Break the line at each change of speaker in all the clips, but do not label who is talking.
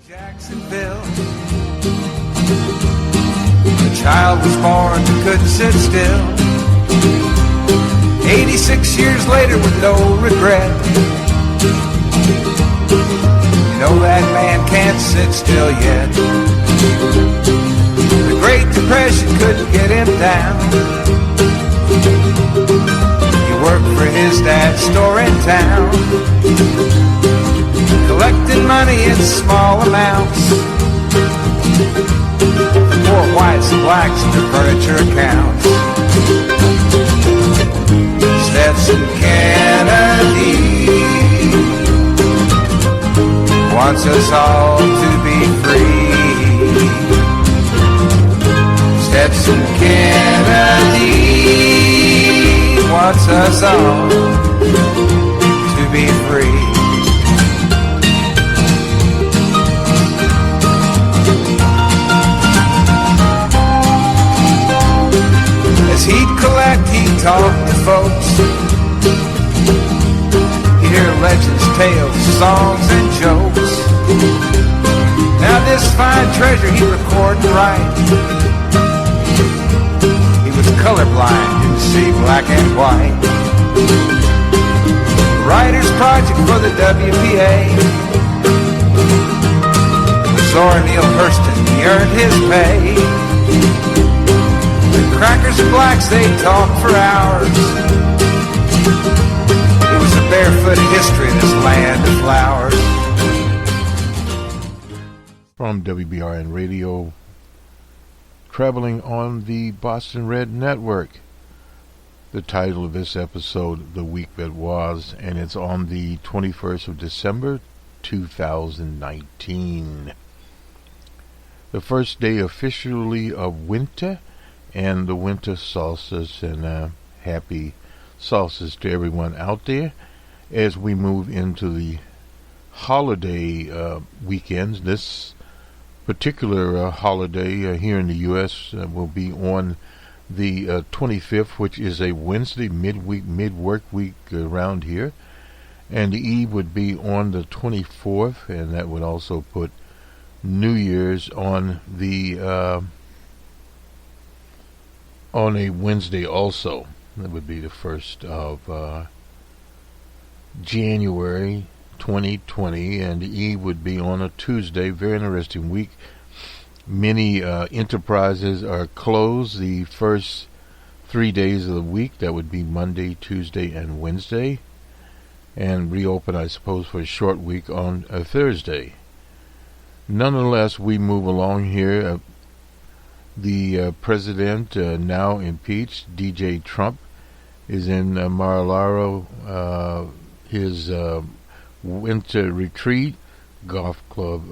Jacksonville, the child was born who couldn't sit still. 86 years later with no regret. You know that man can't sit still yet. The Great Depression couldn't get him down. He worked for his dad's store in town, collecting money in small amounts. Poor whites and blacks in their furniture accounts. Stetson Kennedy wants us all to be free. Stetson Kennedy wants us all to be free. As he'd collect, he'd talk to folks. He'd hear legends, tales, songs, and jokes. Now this fine treasure he'd record and write. He was colorblind, didn't see black and white. Writer's project for the WPA. Zora Neale Hurston, he earned his pay. Crackers and blacks, they talk for hours. It was a barefoot history, this land of flowers.
From WBRN Radio, traveling on the Boston Red Network. The title of this episode, The Week That Was, and it's on the 21st of December, 2019. The first day officially of winter, and the winter solstice, and happy solstice to everyone out there as we move into the holiday weekends. This particular holiday here in the U.S. Will be on the 25th, which is a Wednesday, mid-work week around here, and the Eve would be on the 24th, and that would also put New Year's on the on a Wednesday also. That would be the 1st of January 2020, and the Eve would be on a Tuesday. Very interesting week. Many enterprises are closed the first 3 days of the week. That would be Monday, Tuesday, and Wednesday, and reopen, I suppose, for a short week on a Thursday. Nonetheless, we move along here. The president, now impeached, DJ Trump, is in Mar-a-Lago, his winter retreat golf club,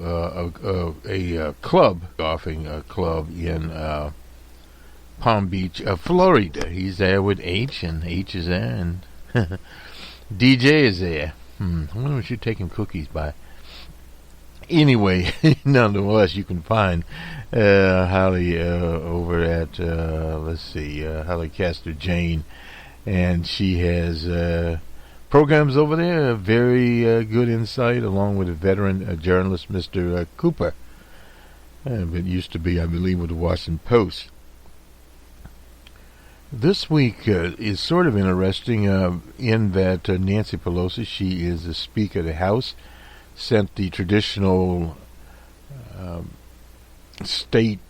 golfing club in Palm Beach, Florida. He's there with H, and H is there, and DJ is there. I wonder what you're taking cookies by. Anyway, nonetheless, you can find Holly over at, Holly Castor Jane, and she has programs over there, very good insight, along with a veteran journalist, Mr. Cooper. It used to be, I believe, with the Washington Post. This week is sort of interesting in that Nancy Pelosi, she is the Speaker of the House, sent the traditional state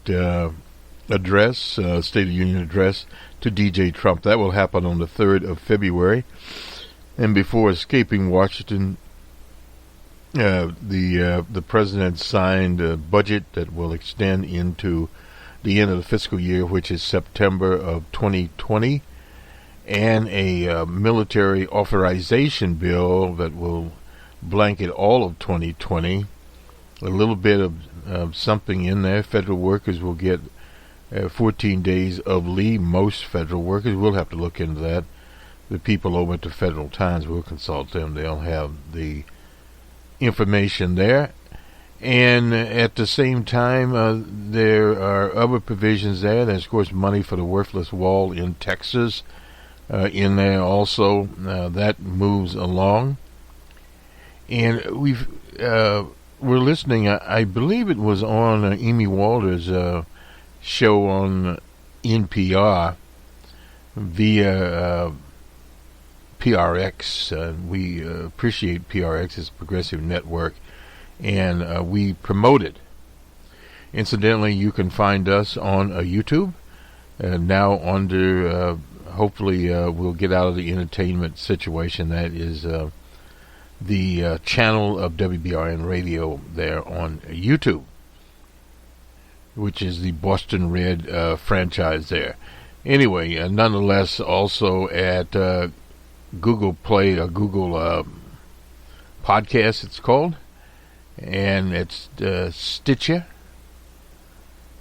address, State of the Union address, to DJ Trump. That will happen on the 3rd of February. And before escaping Washington, the president signed a budget that will extend into the end of the fiscal year, which is September of 2020, and a military authorization bill that will blanket all of 2020. A little bit of something in there. Federal workers will get 14 days of leave. Most federal workers will have to look into that. The people over at the Federal Times will consult them. They'll have the information there. And at the same time, there are other provisions there. There's, of course, money for the worthless wall in Texas in there also. That moves along. And were listening, I believe it was on Amy Walter's show on NPR via PRX. We appreciate PRX as a progressive network, and we promote it. Incidentally, you can find us on YouTube now under, hopefully we'll get out of the entertainment situation. That is the channel of WBRN Radio there on YouTube, which is the Boston Red franchise there. Anyway, nonetheless, also at Google Play, or Google Podcast it's called, and it's Stitcher,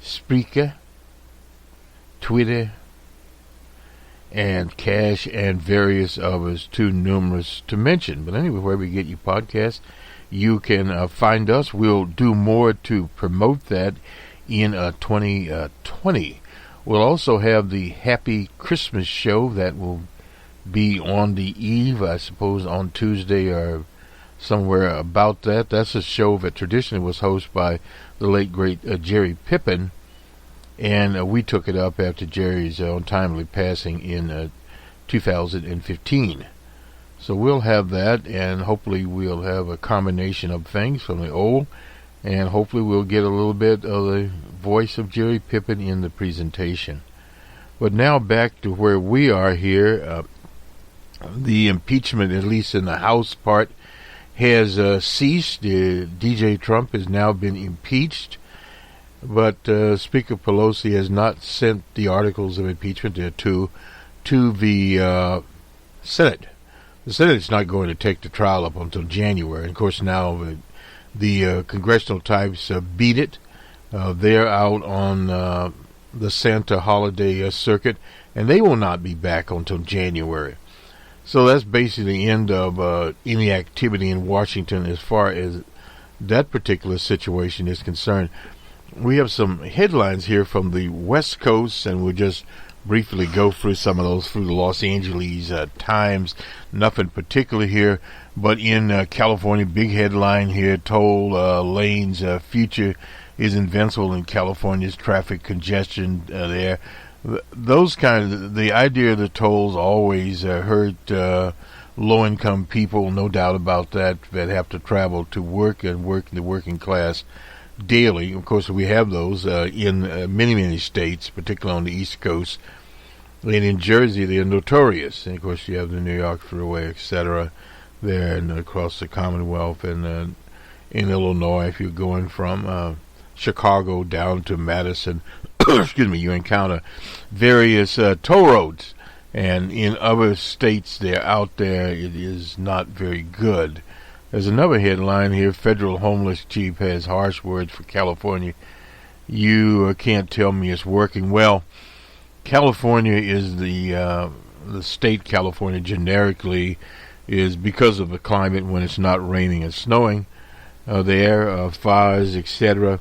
Spreaker, Twitter, and Cash, and various others, too numerous to mention. But anyway, wherever you get your podcasts, you can find us. We'll do more to promote that in 2020. We'll also have the Happy Christmas show that will be on the eve, I suppose, on Tuesday or somewhere about that. That's a show that traditionally was hosted by the late, great Jerry Pippin, and we took it up after Jerry's untimely passing in 2015. So we'll have that, and hopefully we'll have a combination of things from the old, and hopefully we'll get a little bit of the voice of Jerry Pippin in the presentation. But now back to where we are here. The impeachment, at least in the House part, has ceased. DJ Trump has now been impeached, but Speaker Pelosi has not sent the articles of impeachment to the Senate. The Senate is not going to take the trial up until January. And of course, now the congressional types beat it. They're out on the Santa holiday circuit, and they will not be back until January. So that's basically the end of any activity in Washington as far as that particular situation is concerned. We have some headlines here from the West Coast, and we'll just briefly go through some of those through the Los Angeles Times. Nothing particular here, but in California, big headline here, toll lanes future is invincible in California's traffic congestion there. Those kind of, the idea of the tolls always hurt low-income people, no doubt about that have to travel to work and work in the working class daily. Of course, we have those in many, many states, particularly on the East Coast. And in Jersey, they're notorious. And of course, you have the New York Thruway, etc., there and across the Commonwealth, and in Illinois, if you're going from Chicago down to Madison, excuse me, you encounter various toll roads. And in other states, they're out there. It is not very good. There's another headline here. Federal homeless chief has harsh words for California. You can't tell me it's working. Well, California is the state, California generically, is because of the climate when it's not raining and snowing there, fires, etc.,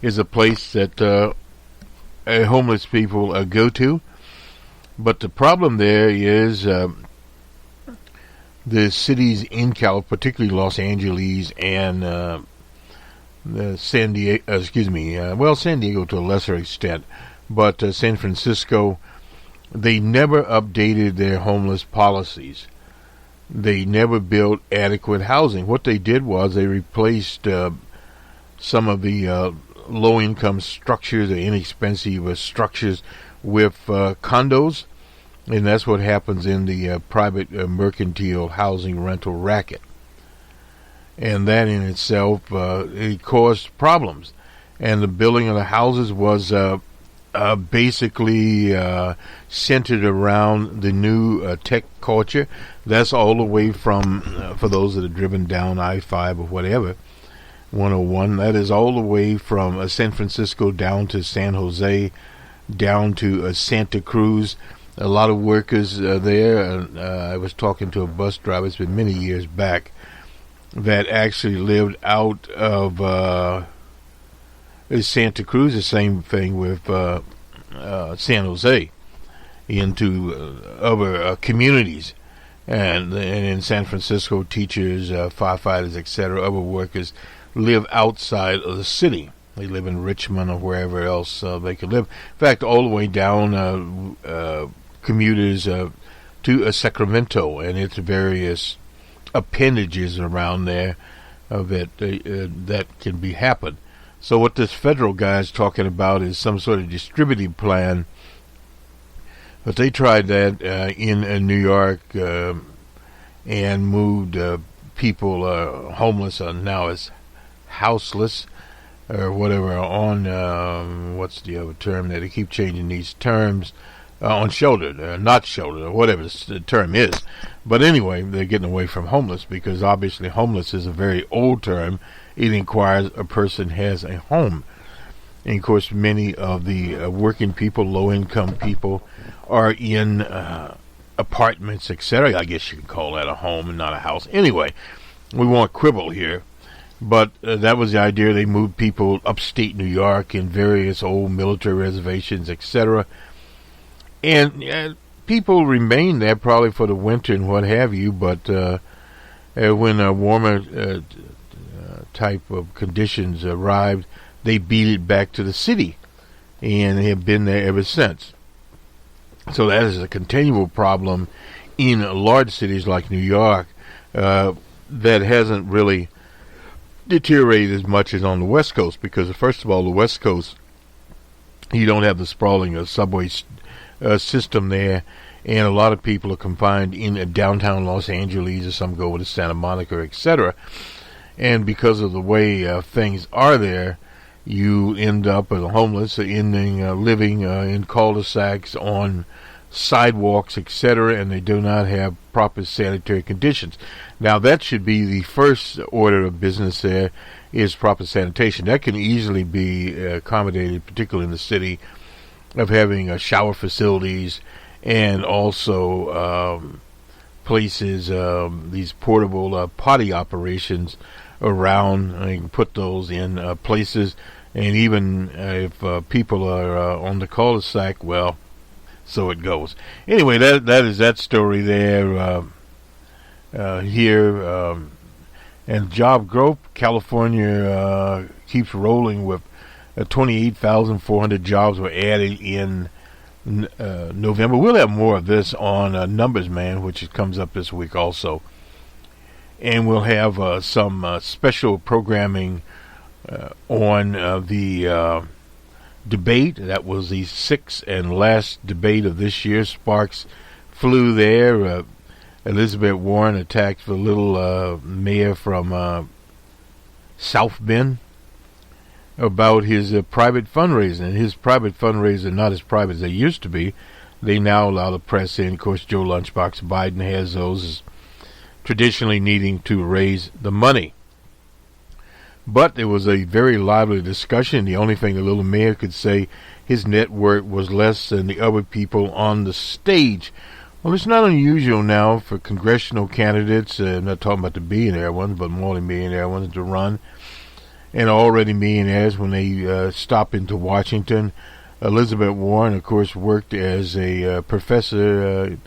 is a place that homeless people go to. But the problem there is the cities in California, particularly Los Angeles and San Diego, San Diego to a lesser extent, but San Francisco, they never updated their homeless policies. They never built adequate housing. What they did was they replaced some of the low-income structures, the inexpensive structures, with condos, and that's what happens in the private mercantile housing rental racket. And that in itself, it caused problems. And the building of the houses was basically centered around the new tech culture. That's all the way from, for those that have driven down I-5 or whatever, 101, that is all the way from San Francisco down to San Jose, down to Santa Cruz. A lot of workers there. I was talking to a bus driver, it's been many years back, that actually lived out of Santa Cruz. The same thing with San Jose, into other communities. And in San Francisco, teachers, firefighters, etc., other workers, live outside of the city. They live in Richmond or wherever else they could live. In fact, all the way down commuters to Sacramento and its various appendages around there that can be happen. So what this federal guy is talking about is some sort of distributive plan. But they tried that in New York and moved people homeless now as houseless or whatever on what's the other term that they keep changing these terms on sheltered, not sheltered, or whatever the term is. But anyway, they're getting away from homeless because obviously homeless is a very old term. It requires a person has a home. And of course, many of the working people, low-income people, are in apartments, etc. I guess you could call that a home and not a house. Anyway, we won't quibble here. But that was the idea. They moved people upstate New York in various old military reservations, etc. And people remained there probably for the winter and what have you. But when warmer type of conditions arrived, they beat it back to the city. And they have been there ever since. So that is a continual problem in large cities like New York that hasn't really deteriorated as much as on the West Coast, because first of all, the West Coast, you don't have the sprawling subway system there, and a lot of people are confined in downtown Los Angeles, or some go to Santa Monica, etc. And because of the way things are there, you end up as a homeless, ending living in cul-de-sacs, on sidewalks, etc., and they do not have proper sanitary conditions. Now, that should be the first order of business there, is proper sanitation. That can easily be accommodated, particularly in the city, of having shower facilities and also places, these portable potty operations around. You can put those in places, and even if people are on the cul-de-sac, well, so it goes. Anyway, that is that story there. Here and job growth, California keeps rolling with 28,400 jobs were added in November. We'll have more of this on Numbers Man, which comes up this week also. And we'll have some special programming on the debate. That was the sixth and last debate of this year. Sparks flew there. Elizabeth Warren attacked the little mayor from South Bend about his private fundraising. And his private fundraising, not as private as they used to be. They now allow the press in. Of course, Joe Lunchbox Biden has those, traditionally needing to raise the money. But there was a very lively discussion. The only thing the little mayor could say, his net worth was less than the other people on the stage. Well, it's not unusual now for congressional candidates, I'm not talking about the billionaire ones, but multi-millionaire ones, to run. And already millionaires, when they stop into Washington. Elizabeth Warren, of course, worked as a professor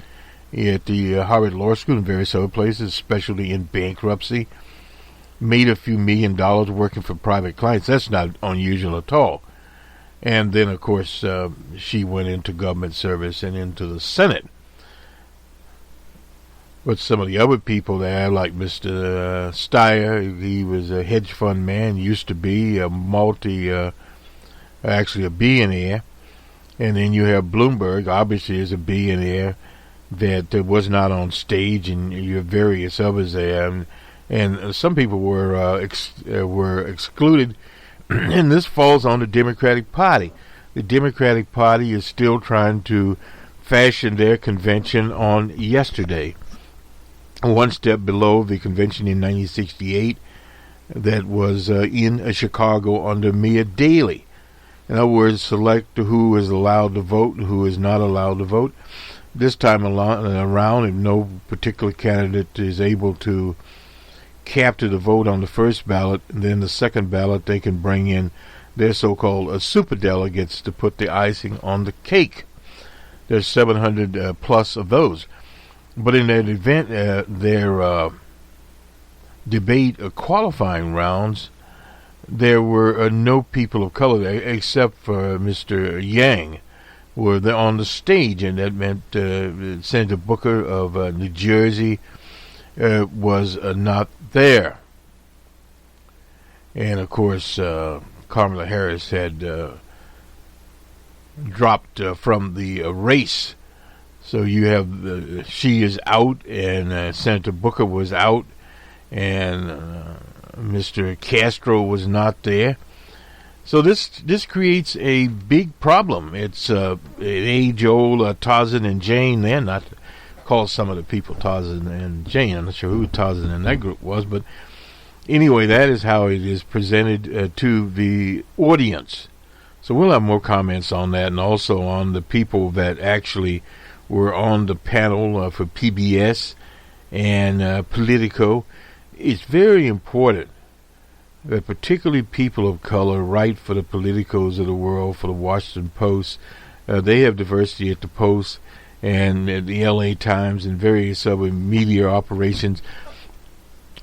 at the Harvard Law School and various other places, especially in bankruptcy. Made a few $1 million working for private clients. That's not unusual at all. And then, of course, she went into government service and into the Senate. But some of the other people there, like Mr. Steyer, he was a hedge fund man, used to be actually a billionaire. And then you have Bloomberg, obviously is a billionaire that was not on stage, and you have various others there. And some people were excluded, and this falls on the Democratic Party. The Democratic Party is still trying to fashion their convention on yesterday. One step below the convention in 1968 that was in Chicago under Mayor Daley. In other words, select who is allowed to vote and who is not allowed to vote. This time around, if no particular candidate is able to capture the vote on the first ballot, and then the second ballot, they can bring in their so-called superdelegates to put the icing on the cake. There's 700 plus of those. But in that event, their debate qualifying rounds, there were no people of color there except for Mr. Yang were there on the stage, and that meant Senator Booker of New Jersey was not there. And of course, Kamala Harris had dropped from the race. So you have she is out, and Senator Booker was out, and Mr. Castro was not there. So this creates a big problem. It's an age-old Tarzan and Jane. They're not call some of the people Tarzan and Jane. I'm not sure who Tarzan in that group was, but anyway, that is how it is presented to the audience. So we'll have more comments on that, and also on the people that actually were on the panel for PBS and Politico. It's very important that particularly people of color write for the Politicos of the world, for the Washington Post. They have diversity at the Post and at the LA Times and various other media operations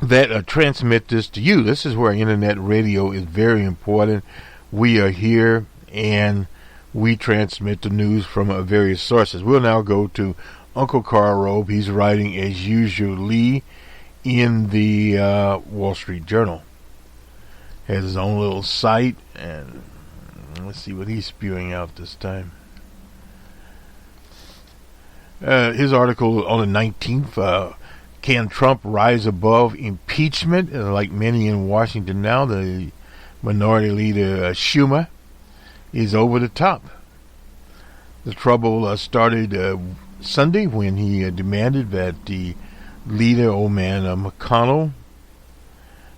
that transmit this to you. This is where internet radio is very important. We are here and we transmit the news from various sources. We'll now go to Uncle Carl Robe. He's writing as usually in the Wall Street Journal. Has his own little site, and let's see what he's spewing out this time. His article on the 19th, can Trump rise above impeachment? Like many in Washington now, the minority leader Schumer is over the top. The trouble started Sunday when he demanded that the leader, old man McConnell,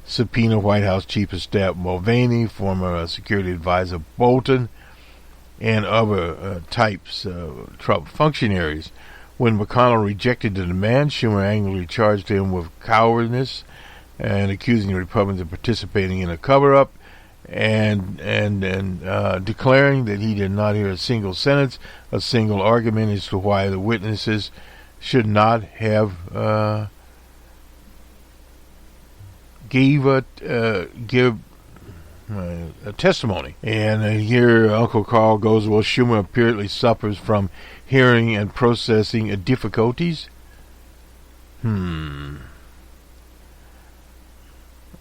subpoena White House Chief of Staff Mulvaney, former Security Advisor Bolton, and other types of Trump functionaries. When McConnell rejected the demand, Schumer angrily charged him with cowardice and accusing the Republicans of participating in a cover-up, and declaring that he did not hear a single sentence, a single argument as to why the witnesses should not have give a testimony. And here Uncle Carl goes, well, Schumer apparently suffers from hearing and processing difficulties.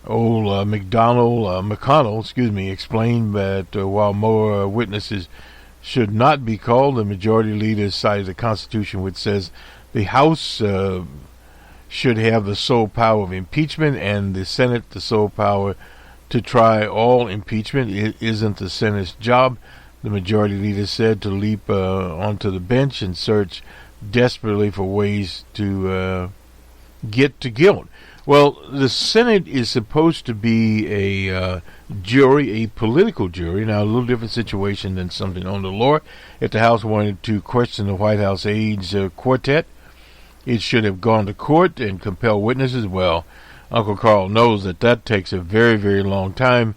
Old McConnell, explained that while more witnesses should not be called, the majority leader cited the Constitution, which says the House should have the sole power of impeachment, and the Senate the sole power to try all impeachment. It isn't the Senate's job, the majority leader said, to leap onto the bench and search desperately for ways to get to guilt. Well, the Senate is supposed to be a jury, a political jury. Now, a little different situation than something on the floor. If the House wanted to question the White House aides quartet, it should have gone to court and compel witnesses. Well, Uncle Carl knows that takes a very, very long time,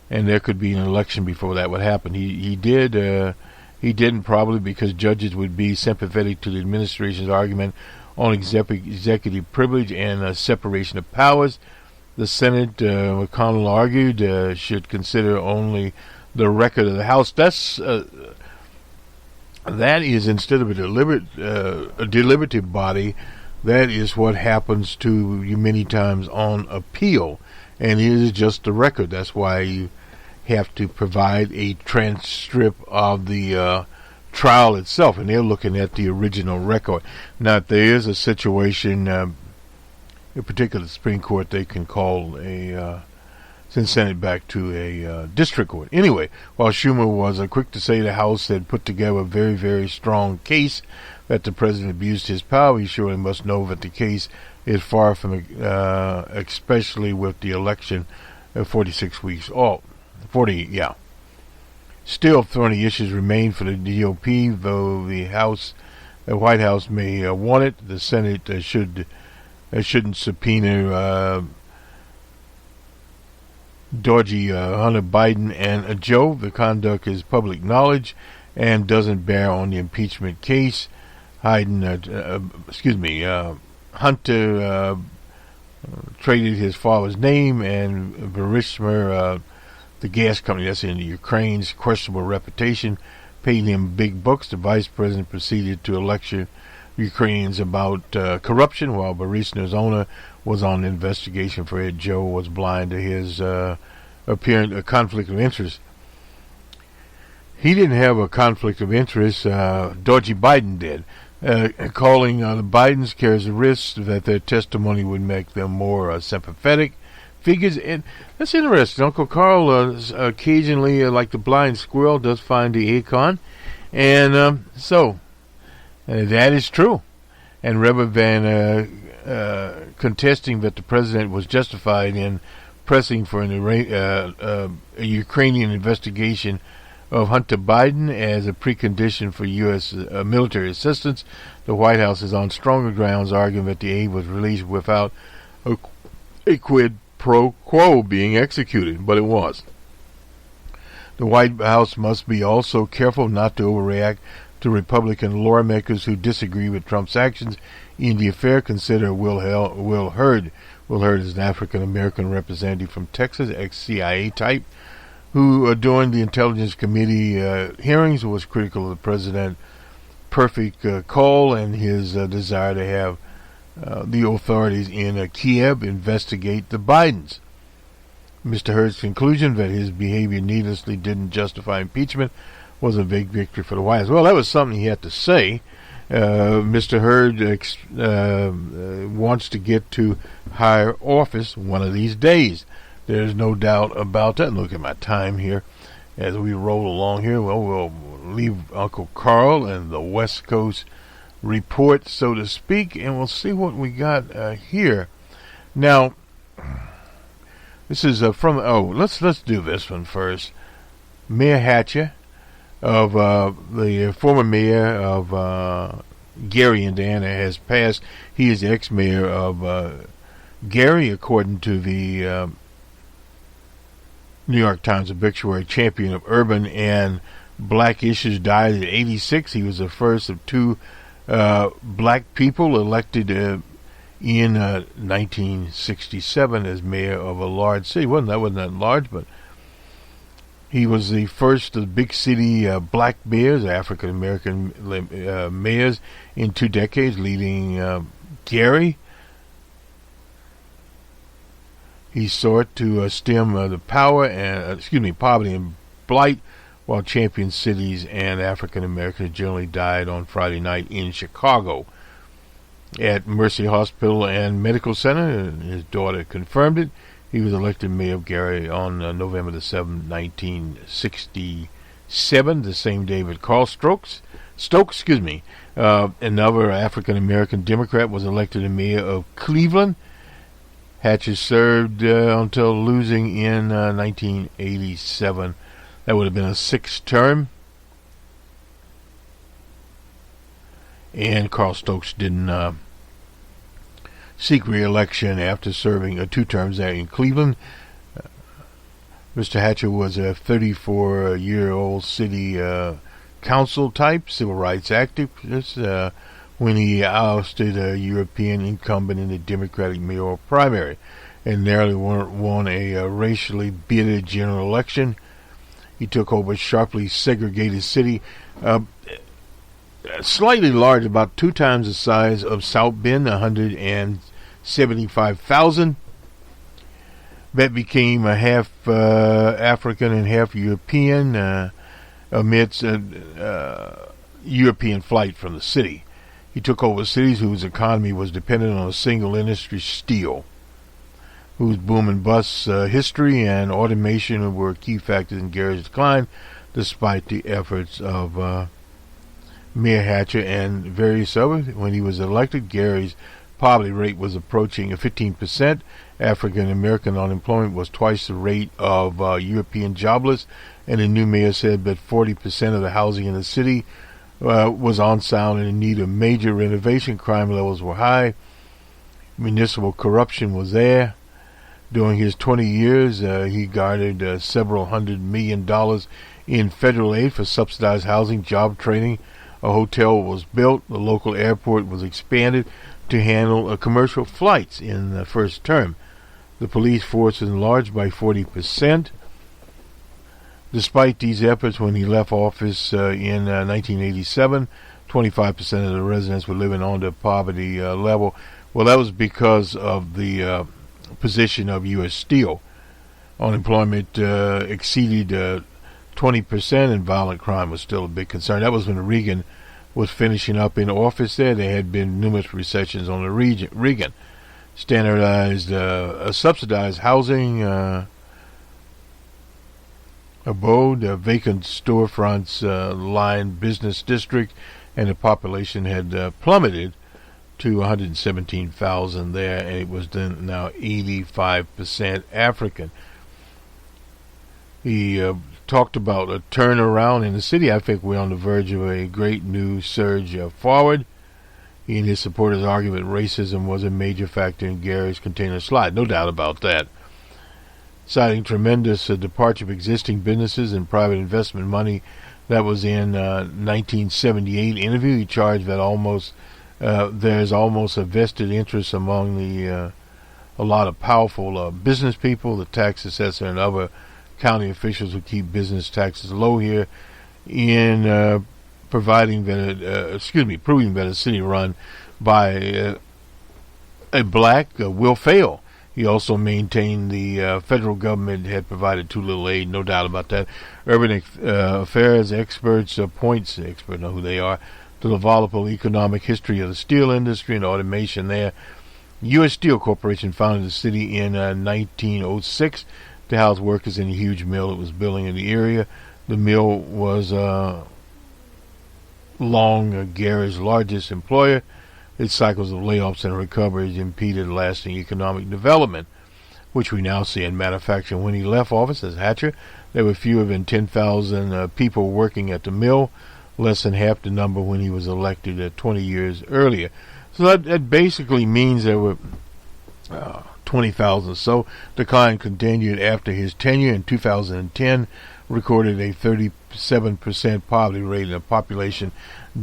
and there could be an election before that would happen. He didn't probably because judges would be sympathetic to the administration's argument on executive privilege and separation of powers. The Senate, McConnell argued, should consider only the record of the House. That is, instead of a deliberative body, that is what happens to you many times on appeal, and it is just the record. That's why you have to provide a transcript of the trial itself, and they're looking at the original record. Now, if there is a situation, in particular the Supreme Court, they can call send it back to a district court. Anyway, while Schumer was quick to say the House had put together a very, very strong case that the president abused his power, he surely must know that the case is far from, especially with the election 46 weeks off. 40, yeah. Still, thorny issues remain for the GOP, though the White House may want it. The Senate shouldn't subpoena dodgy Hunter Biden and Joe. The conduct is public knowledge and doesn't bear on the impeachment case. Hunter traded his father's name, and Hiroshimaana the gas company that's in Ukraine's questionable reputation paid him big bucks. The vice president proceeded to lecture Ukrainians about corruption, while Burisma's owner was on an investigation for it. Joe was blind to his apparent conflict of interest. He didn't have a conflict of interest. Dodgy Biden did. Calling the Bidens carries the risk that their testimony would make them more sympathetic figures. And that's interesting. Uncle Carl occasionally, like the blind squirrel, does find the acorn. And so that is true. And rather than contesting that the president was justified in pressing for a Ukrainian investigation of Hunter Biden as a precondition for U.S. Military assistance, the White House is on stronger grounds arguing that the aid was released without a quid pro quo being executed, but it was. The White House must be also careful not to overreact to Republican lawmakers who disagree with Trump's actions in the affair. Consider Will Hurd. Will Hurd is an African-American representative from Texas, ex-CIA type, who during the Intelligence Committee hearings was critical of the president's perfect call and his desire to have the authorities in Kiev investigate the Bidens. Mr. Hurd's conclusion that his behavior needlessly didn't justify impeachment was a big victory for the White House. Well, that was something he had to say. Mr. Hurd wants to get to higher office one of these days. There's no doubt about that. Look at my time here as we roll along here. Well, we'll leave Uncle Carl and the West Coast report, so to speak, and we'll see what we got here. Now, this is from. Let's do this one first. Mayor Hatcher, of the former mayor of Gary, Indiana, has passed. He is the ex-mayor of Gary, according to the New York Times obituary. Champion of urban and black issues, died at 86. He was the first of two black people elected in 1967 as mayor of a large city. That wasn't that large, but he was the first of big city black mayors, African American mayors, in 2 decades, leading Gary. He sought to stem the poverty and blight, while champion cities and African Americans generally died on Friday night in Chicago. At Mercy Hospital and Medical Center, his daughter confirmed it. He was elected mayor of Gary on November the 7th, 1967, the same day that Carl Stokes, another African American Democrat, was elected mayor of Cleveland. Hatcher served until losing in 1987. That would have been a 6th term. And Carl Stokes didn't seek re-election after serving 2 terms there in Cleveland. Mr. Hatcher was a 34-year-old city council type, civil rights activist, when he ousted a European incumbent in the Democratic mayoral primary and narrowly won a racially bitter general election. He took over a sharply segregated city, slightly large, about 2 times the size of South Bend, 175,000. That became a half African and half European amidst European flight from the city. He took over cities whose economy was dependent on a single industry, steel, whose boom and bust history and automation were key factors in Gary's decline, despite the efforts of Mayor Hatcher and various others. When he was elected, Gary's poverty rate was approaching 15%. African American unemployment was twice the rate of European jobless, and the new mayor said that 40% of the housing in the city was unsound and in need of major renovation. Crime levels were high. Municipal corruption was there. During his 20 years, he garnered several $100 million in federal aid for subsidized housing, job training. A hotel was built. The local airport was expanded to handle commercial flights in the first term. The police force was enlarged by 40%. Despite these efforts, when he left office in 1987, 25% of the residents were living on the poverty level. Well, that was because of the position of U.S. Steel. Unemployment exceeded 20%, and violent crime was still a big concern. That was when Reagan was finishing up in office there. There had been numerous recessions on the Reagan. Standardized, subsidized housing, abode, vacant storefronts lined business district, and the population had plummeted to 117,000 there, and it was then now 85% African. He talked about a turnaround in the city. I think we're on the verge of a great new surge forward. He and his supporters argue that racism was a major factor in Gary's container slide. No doubt about that. Citing tremendous departure of existing businesses and private investment money, that was in 1978 interview. He charged that there's almost a vested interest among a lot of powerful business people, the tax assessor and other county officials who keep business taxes low here, in proving that a city run by a black will fail. He also maintained the federal government had provided too little aid, no doubt about that. Urban affairs experts experts know who they are, to the volatile economic history of the steel industry and automation there. U.S. Steel Corporation founded the city in 1906 to house workers in a huge mill that was building in the area. The mill was Gary's largest employer. Its cycles of layoffs and recoveries impeded lasting economic development, which we now see in manufacturing. When he left office as Hatcher, there were fewer than 10,000 people working at the mill, less than half the number when he was elected 20 years earlier. So that basically means there were 20,000. So decline continued after his tenure. In 2010, recorded a 37% poverty rate in the population,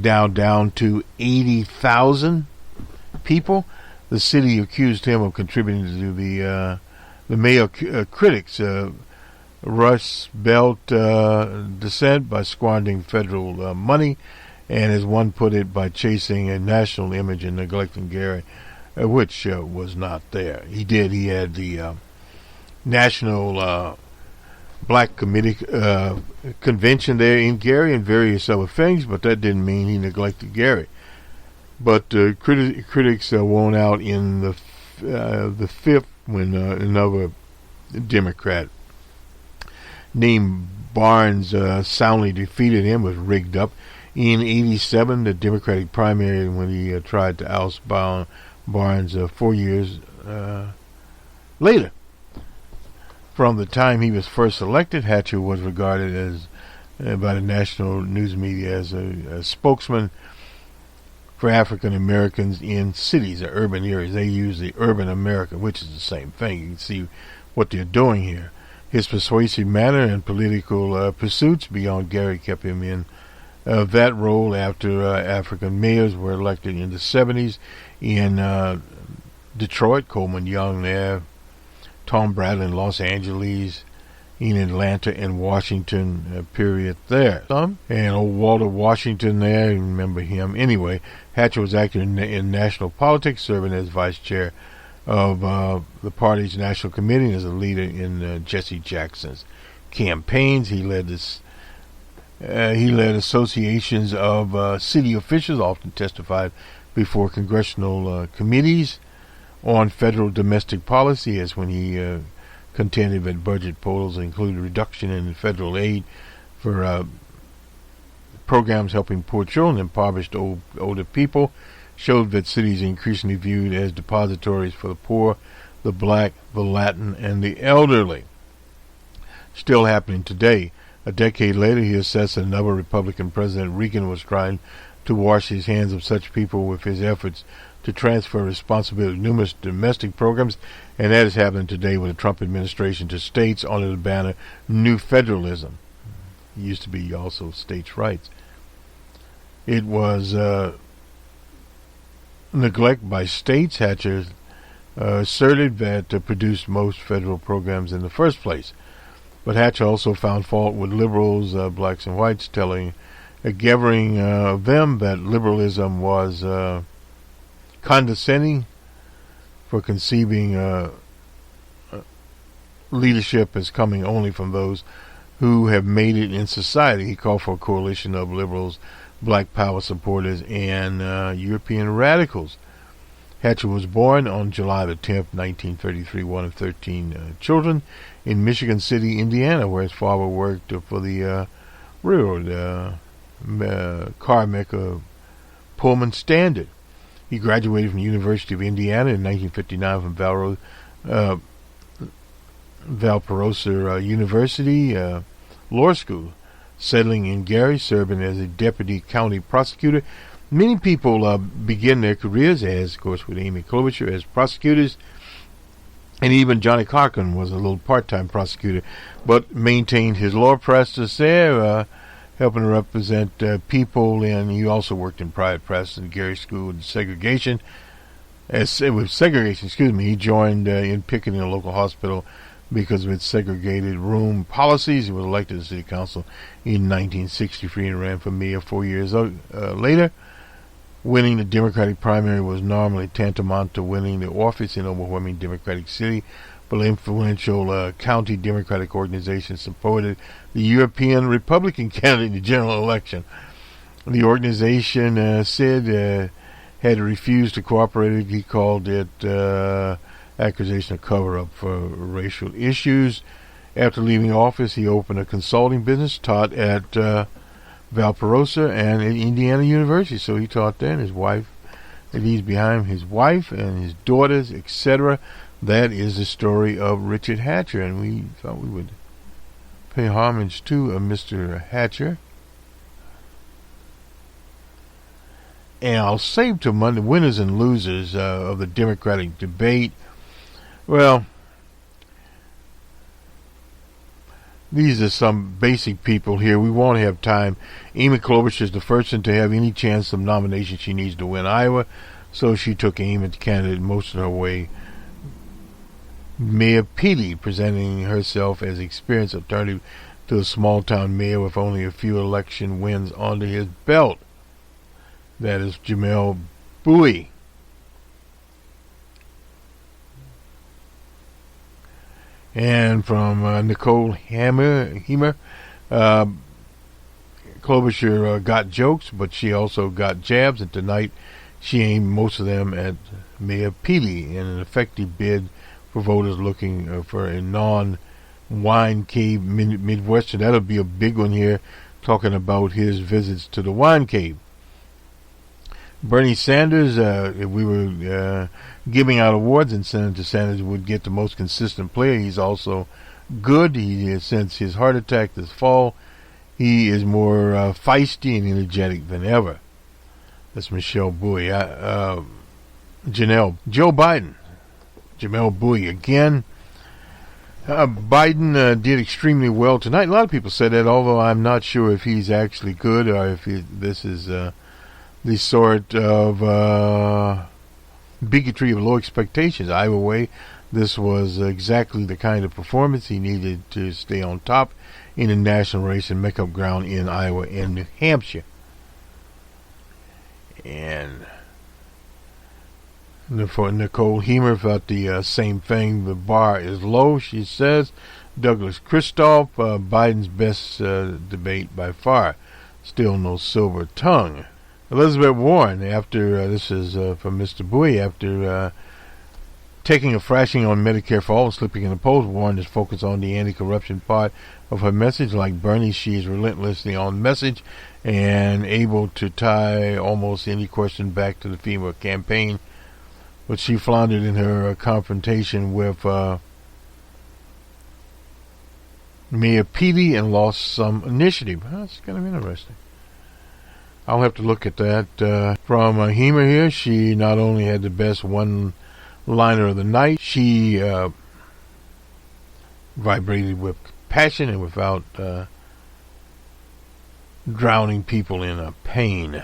down to 80,000 people. The city accused him of contributing to the Mayo critics' Rust Belt descent by squandering federal money, and as one put it, by chasing a national image and neglecting Gary, which was not there. He had the National Black Committee convention there in Gary and various other things, but that didn't mean he neglected Gary. But critics won out in the fifth when another Democrat named Barnes soundly defeated him, was rigged up. In 87, the Democratic primary, when he tried to oust Barnes 4 years later. From the time he was first elected, Hatcher was regarded as by the national news media as a spokesman for African Americans in cities or urban areas. They use the urban American, which is the same thing. You can see what they're doing here. His persuasive manner and political pursuits beyond Gary kept him in that role after African mayors were elected in the 70s in Detroit, Coleman Young there, Tom Bradley in Los Angeles, in Atlanta and Washington, period there. And old Walter Washington there, you remember him. Anyway, Hatcher was active in national politics, serving as vice chair of the party's national committee and as a leader in Jesse Jackson's campaigns. He led associations of city officials, often testified before congressional committees on federal domestic policy, as when he contended that budget proposals included reduction in federal aid for programs helping poor children and impoverished older people, showed that cities increasingly viewed as depositories for the poor, the black, the Latin, and the elderly. Still happening today. A decade later, he assessed that another Republican President Reagan was trying to wash his hands of such people with his efforts to transfer responsibility to numerous domestic programs, and that is happening today with the Trump administration to states under the banner New Federalism. It used to be also states' rights. It was neglect by states. Hatcher asserted that produced most federal programs in the first place. But Hatcher also found fault with liberals, blacks and whites, gathering them that liberalism was condescending for conceiving leadership as coming only from those who have made it in society. He called for a coalition of liberals, black power supporters, and European radicals. Hatcher was born on July the 10th, 1933, one of 13 children, in Michigan City, Indiana, where his father worked for the railroad car maker Pullman Standard. He graduated from the University of Indiana in 1959 from Valparaiso University Law School, settling in Gary, serving as a deputy county prosecutor. Many people begin their careers, as of course with Amy Klobuchar, as prosecutors, and even Johnny Cochran was a little part-time prosecutor, but maintained his law practice there, helping to represent people, and he also worked in private practice in Gary School of Segregation. He joined in picketing a local hospital because of its segregated room policies. He was elected to the city council in 1963 and ran for mayor 4 years later. Winning the Democratic primary was normally tantamount to winning the office in an overwhelming Democratic city, but influential county Democratic organizations supported the European Republican candidate in the general election. The organization said had refused to cooperate. He called it accusation of cover-up for racial issues. After leaving office, he opened a consulting business, taught at Valparaiso and at Indiana University. So he taught there, and his wife, and he's behind his wife and his daughters, etc. That is the story of Richard Hatcher, and we thought we would pay homage to Mr. Hatcher. And I'll save to Monday winners and losers of the Democratic debate. Well, these are some basic people here. We won't have time. Amy Klobuchar is the first one to have any chance of nomination. She needs to win Iowa, so she took aim at the candidate most of her way. Mayor Petey, presenting herself as experienced alternative to a small-town mayor with only a few election wins under his belt. That is Jamel Bowie. And from Nicole Hemer, Klobuchar got jokes, but she also got jabs, and tonight she aimed most of them at Mayor Petey in an effective bid for voters looking for a non-wine cave Midwestern. That'll be a big one here, talking about his visits to the wine cave. Bernie Sanders, if we were giving out awards, and Senator Sanders would get the most consistent player. He's also good. Since his heart attack this fall, he is more feisty and energetic than ever. That's Michelle Bowie. Joe Biden. Jamel Bowie again. Biden did extremely well tonight. A lot of people said that, although I'm not sure if he's actually good or if this is the sort of bigotry of low expectations. Either way, this was exactly the kind of performance he needed to stay on top in the national race and make up ground in Iowa and New Hampshire. And for Nicole Hemer, felt the same thing. The bar is low, she says. Douglas Christoph, Biden's best debate by far. Still no silver tongue. Elizabeth Warren, after this is from Mr. Bowie, after taking a thrashing on Medicare for all and slipping in the polls, Warren is focused on the anti-corruption part of her message. Like Bernie, she is relentlessly on message and able to tie almost any question back to the theme of campaign. But she floundered in her confrontation with Mayor Petey and lost some initiative. That's kind of interesting. I'll have to look at that. From Hemer here, she not only had the best one-liner of the night, she vibrated with passion and without drowning people in pain.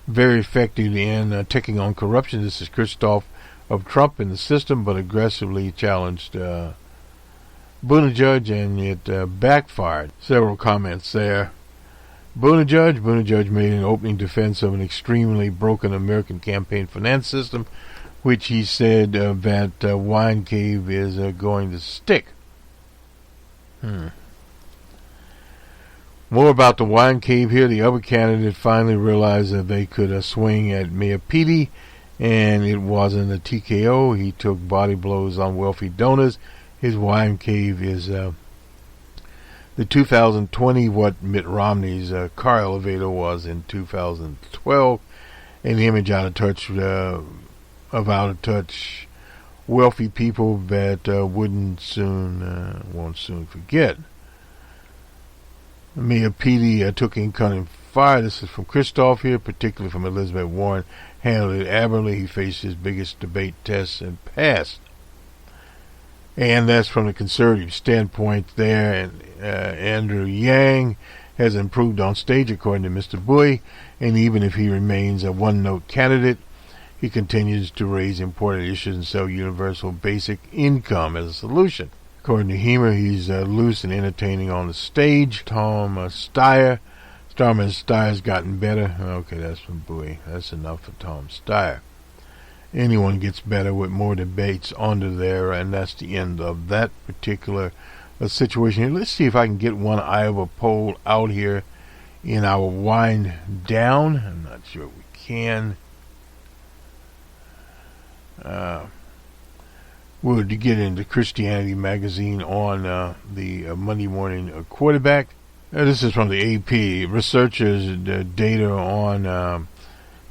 Very effective in taking on corruption. This is Christoph of Trump in the system, but aggressively challenged Buttigieg, and it backfired. Several comments there. Buttigieg made an opening defense of an extremely broken American campaign finance system, which he said that wine cave is going to stick. More about the wine cave here. The other candidate finally realized that they could swing at Mayor Petey, and it wasn't a TKO. He took body blows on wealthy donors. His wine cave is the 2020 what Mitt Romney's car elevator was in 2012, an image out of touch wealthy people that won't soon forget. Mayor Petey took incoming fire. This is from Christoph here, particularly from Elizabeth Warren. Handled it admirably. He faced his biggest debate test and passed. And that's from the conservative standpoint there. And Andrew Yang has improved on stage, according to Mr. Bui. And even if he remains a one-note candidate, he continues to raise important issues and sell universal basic income as a solution. According to Hemer, he's loose and entertaining on the stage. Tom Steyer. Steyer's gotten better. Okay, that's from Bowie. That's enough for Tom Steyer. Anyone gets better with more debates under there, and that's the end of that particular situation. Let's see if I can get one Iowa poll out here in our wind down. I'm not sure we can. We'll get into Christianity Magazine on the Monday morning quarterback. This is from the AP. Researchers' data on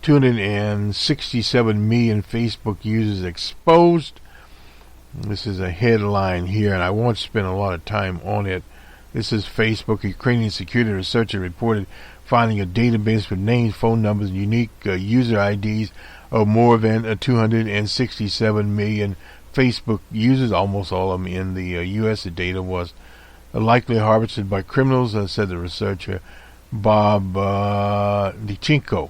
267 million Facebook users exposed. This is a headline here, and I won't spend a lot of time on it. This is Facebook. Ukrainian security researcher reported finding a database with names, phone numbers, and unique user IDs of more than 267 million Facebook users, almost all of them in the U.S. The data was likely harvested by criminals, said the researcher Bob Lichenko,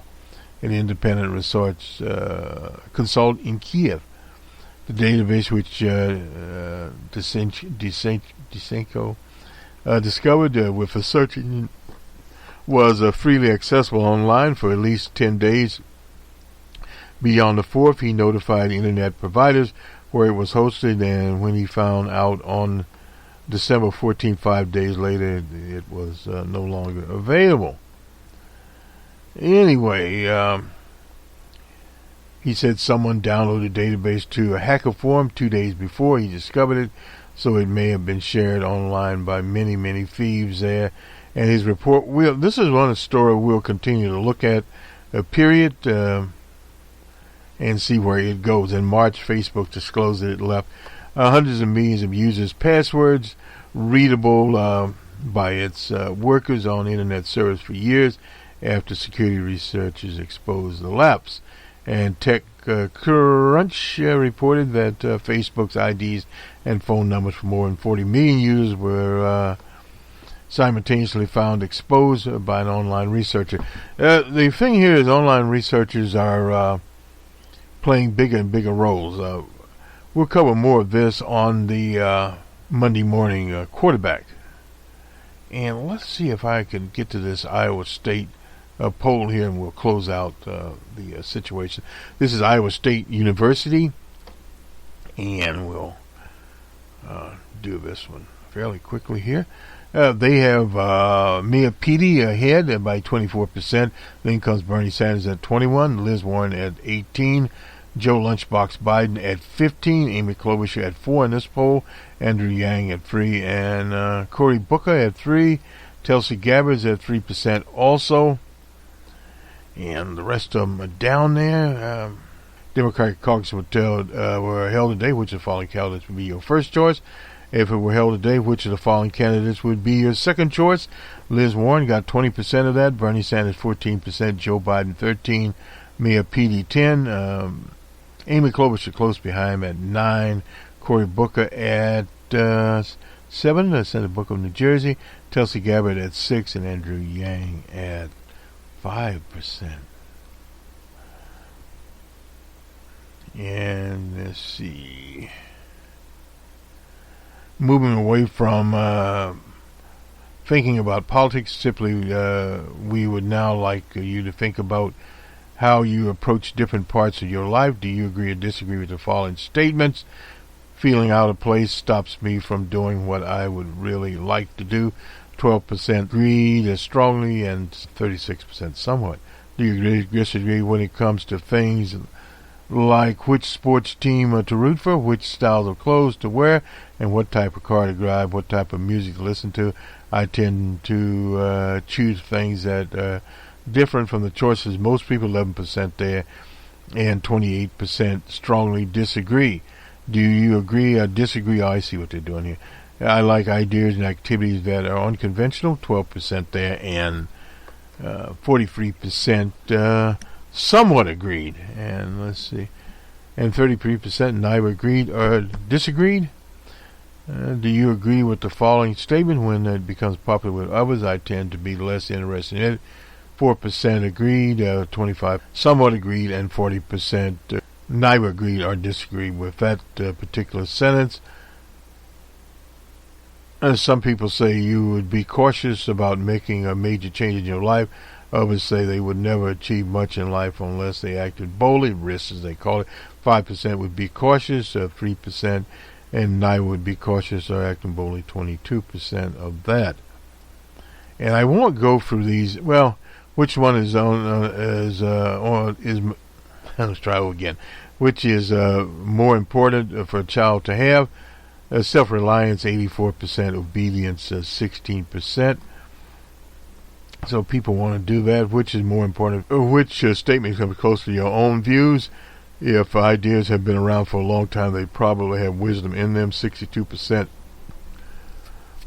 an independent research consultant in Kiev. The database, which Lichenko discovered with a search engine, was freely accessible online for at least 10 days. Beyond the 4th, he notified internet providers where it was hosted, and when he found out on December 14, 5 days later, it was no longer available. Anyway, he said someone downloaded the database to a hacker forum 2 days before he discovered it, so it may have been shared online by many, many thieves there. And his report, this is one story we'll continue to look at, period, and see where it goes. In March, Facebook disclosed that it left hundreds of millions of users' passwords readable by its workers on internet servers for years after security researchers exposed the lapse. And TechCrunch reported that Facebook's IDs and phone numbers for more than 40 million users were simultaneously found exposed by an online researcher. The thing here is online researchers are playing bigger and bigger roles. We'll cover more of this on the Monday morning quarterback. And let's see if I can get to this Iowa State poll here, and we'll close out the situation. This is Iowa State University, and we'll do this one fairly quickly here. They have Mayor Petey ahead by 24%. Then comes Bernie Sanders at 21%, Liz Warren at 18%, Joe Lunchbox Biden at 15%, Amy Klobuchar at 4% in this poll, Andrew Yang at 3%, and Cory Booker at 3%, Tulsi Gabbard's at 3% also, and the rest of them are down there. Democratic caucus were held today. Which of the following candidates would be your first choice? If it were held today, which of the following candidates would be your second choice? Liz Warren got 20% of that, Bernie Sanders 14%, Joe Biden 13%, Mayor Petey 10%, Amy Klobuchar close behind at 9%, Cory Booker at 7%, Senator Booker of New Jersey, Tulsi Gabbard at 6%, and Andrew Yang at 5%. And let's see. moving away from thinking about politics. Simply, we would now like you to think about how you approach different parts of your life. Do you agree or disagree with the following statements? Feeling out of place stops me from doing what I would really like to do. 12% agreed strongly and 36% somewhat. Do you agree or disagree when it comes to things like which sports team to root for, which styles of clothes to wear, and what type of car to drive, what type of music to listen to? I tend to choose things that are different from the choices most people, 11% there, and 28% strongly disagree. Do you agree or disagree? Oh, I see what they're doing here. I like ideas and activities that are unconventional, 12% there, and 43% somewhat agreed. And let's see, and 33% neither agreed or disagreed. Do you agree with the following statement? When it becomes popular with others, I tend to be less interested in it. 4% agreed, 25% somewhat agreed, and 40% neither agreed or disagreed with that particular sentence. Some people say you would be cautious about making a major change in your life. Others say they would never achieve much in life unless they acted boldly, risks as they call it. 5% would be cautious, 3%, and neither would be cautious or acting boldly, 22% of that. And I won't go through these. Well, which one is let's try again. Which is more important for a child to have? Self-reliance, 84%. Obedience, 16%. So people want to do that. Which is more important? Which statement is going to be close to your own views? If ideas have been around for a long time, they probably have wisdom in them. 62%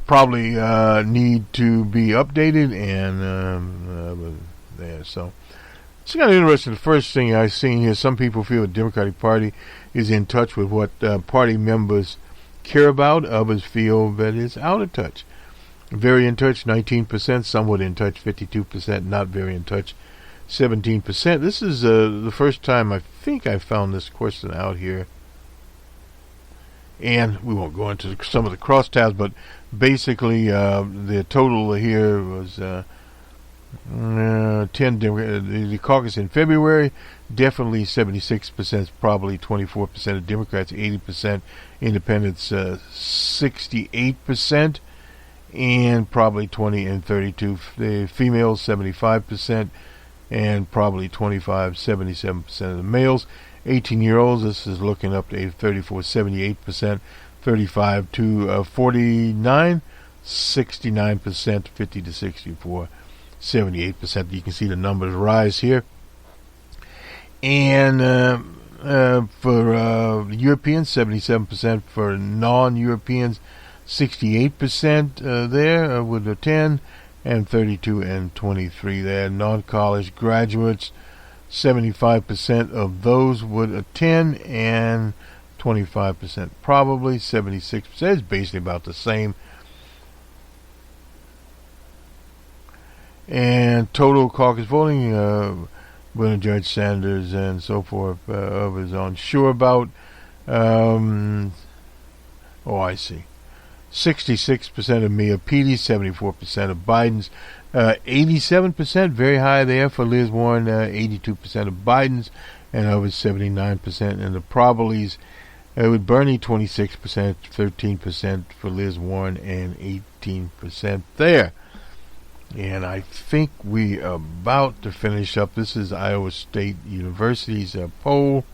probably need to be updated, and there. So it's kind of interesting. The first thing I've seen here, some people feel the Democratic Party is in touch with what party members care about. Others feel that it's out of touch. Very in touch, 19%. Somewhat in touch, 52%. Not very in touch, 17%. This is the first time I think I found this question out here. And we won't go into some of the crosstabs, but basically the total here was 10. The caucus in February, definitely 76%, probably 24% of Democrats, 80%, independents 68%, and probably 20 and 32. The females 75%, and probably 77% of the males. 18-year-olds, this is looking up to 34, 78%, 35 to 49, 69%, 50 to 64, 78%. You can see the numbers rise here. And for Europeans, 77%. For non-Europeans, 68% there would attend, and 32 and 23 there. Non-college graduates, 75% of those would attend, and 25% probably. 76% is basically about the same. And total caucus voting, Judge Sanders and so forth, others unsure about. I see. 66% of Mia Petey's, 74% of Biden's, 87%, very high there for Liz Warren, 82% of Biden's, and over 79% in the probablys. With Bernie, 26%, 13% for Liz Warren, and 18% there. And I think we are about to finish up. This is Iowa State University's poll,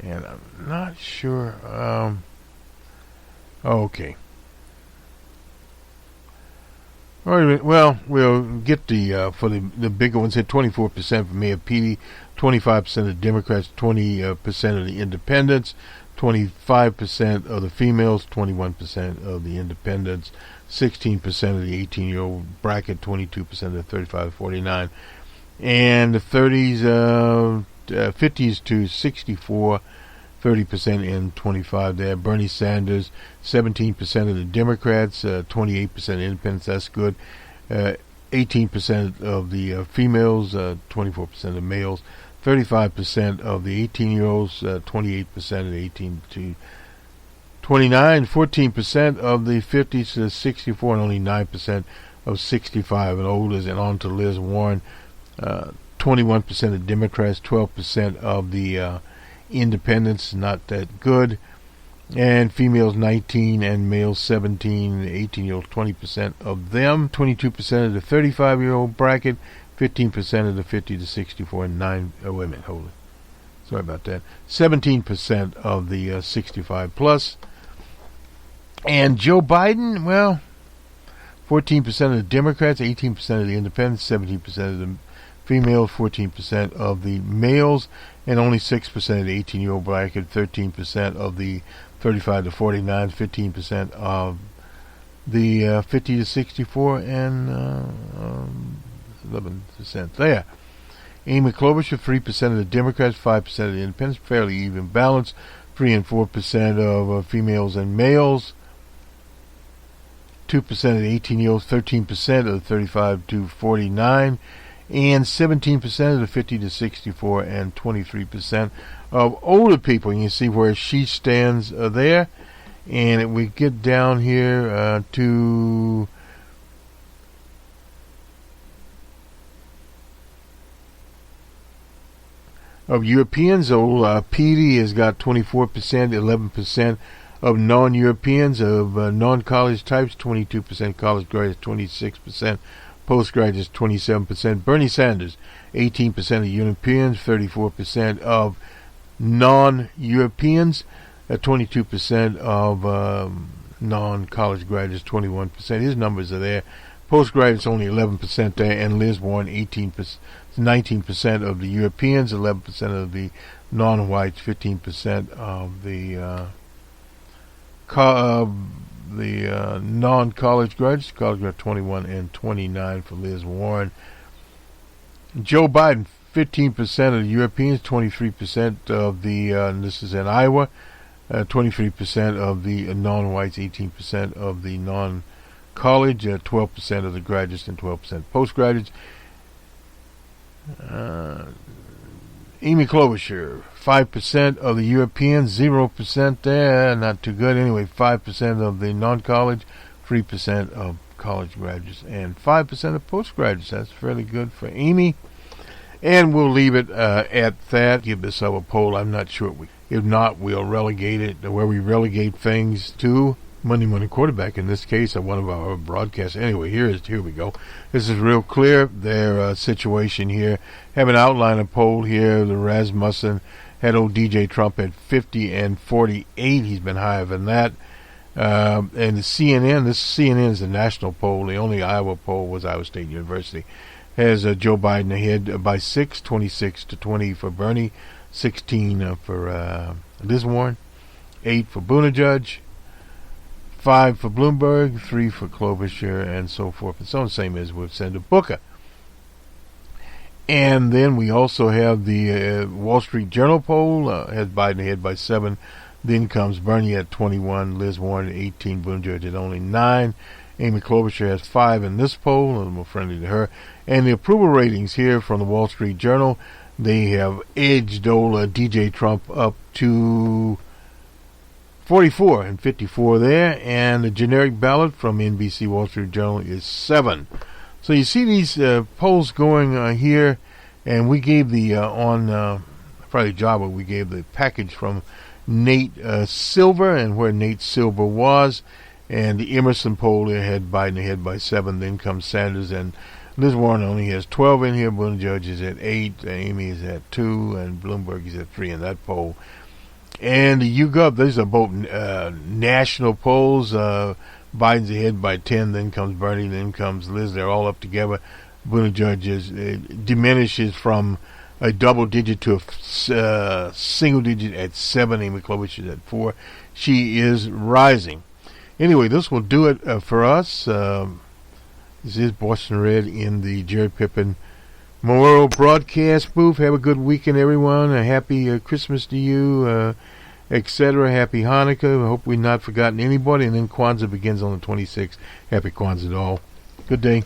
and I'm not sure. Okay. All right, well, we'll get the for the bigger ones here. 24% for Mayor Petey, 25% of Democrats, 20% of the independents, 25% of the females, 21% of the independents, 16% of the 18-year-old bracket, 22% of the 35 to 49, and the 50s to 64, 30% and 25 there. Bernie Sanders, 17% of the Democrats, 28% independents, that's good. 18% of the females, 24% of the males, 35% of the 18-year-olds, 28% of the 18 to 29, 14% of the 50 to 64, and only 9% of 65 and older. And on to Liz Warren. 21% of Democrats, 12% of the independents, not that good. And females 19 and males 17, 18-year-olds 20% of them. 22% of the 35-year-old bracket, 15% of the 50 to 64, and wait a minute, hold it. Sorry about that. 17% of the 65 plus. And Joe Biden, well, 14% of the Democrats, 18% of the independents, 17% of the females, 14% of the males, and only 6% of the 18-year-old bracket, 13% of the 35 to 49, 15% of the 50 to 64, and 11% there. Amy Klobuchar, 3% of the Democrats, 5% of the independents, fairly even balance, 3 and 4% of females and males, 2% of the 18-year-olds, 13% of the 35 to 49, and 17% of the 50 to 64, and 23% of older people. You can see where she stands there. And if we get down here to of Europeans, old Petey has got 24%, 11% of non-Europeans, of non-college types, 22%, college graduates 26%, postgraduates 27%. Bernie Sanders, 18% of Europeans, 34% of non-Europeans, 22% of non-college graduates, 21%. His numbers are there. Postgraduates only 11% there, and Liz Warren 19% of the Europeans, 11% of the non-whites, 15% of the non-college graduates. College graduates 21 and 29 for Liz Warren. Joe Biden, 15% of the Europeans, 23% of the this is in Iowa, 23% of the non-whites, 18% of the non-college, 12% of the graduates, and 12% postgraduates. Amy Klobuchar, 5% of the Europeans, 0% there, not too good. Anyway, 5% of the non-college, 3% of college graduates, and 5% of postgraduates. That's fairly good for Amy. And we'll leave it at that. Give this up a poll. I'm not sure. If not, we'll relegate it to where we relegate things to Monday Morning Quarterback, in this case, of one of our broadcasts. Anyway, here we go. This is real clear, their situation here. Have an outline of poll here. The Rasmussen had old DJ Trump at 50 and 48. He's been higher than that. And the CNN is a national poll. The only Iowa poll was Iowa State University. Has Joe Biden ahead by 6, 26 to 20 for Bernie, 16 for Liz Warren, 8 for Buttigieg, 5 for Bloomberg, 3 for Klobuchar, and so forth. And so on, same as with Senator Booker. And then we also have the Wall Street Journal poll, has Biden ahead by 7. Then comes Bernie at 21, Liz Warren at 18, Buttigieg at only 9. Amy Klobuchar has 5 in this poll, a little more friendly to her. And the approval ratings here from the Wall Street Journal, they have edged old DJ Trump up to 44 and 54 there. And the generic ballot from NBC Wall Street Journal is 7. So you see these polls going here, and we gave the on Friday Java, we gave the package from Nate Silver and where Nate Silver was. And the Emerson poll had Biden ahead by 7. Then comes Sanders, and Liz Warren only has 12 in here. Buttigieg is at 8. Amy is at 2. And Bloomberg is at 3 in that poll. And the YouGov, these are both national polls. Biden's ahead by 10. Then comes Bernie. Then comes Liz. They're all up together. Buttigieg diminishes from a double digit to a single digit at 7. Amy Klobuchar is at 4. She is rising. Anyway, this will do it for us. This is Boston Red in the Jerry Pippin Memorial Broadcast booth. Have a good weekend, everyone. A happy Christmas to you, etc. Happy Hanukkah. I hope we've not forgotten anybody. And then Kwanzaa begins on the 26th. Happy Kwanzaa to all. Good day.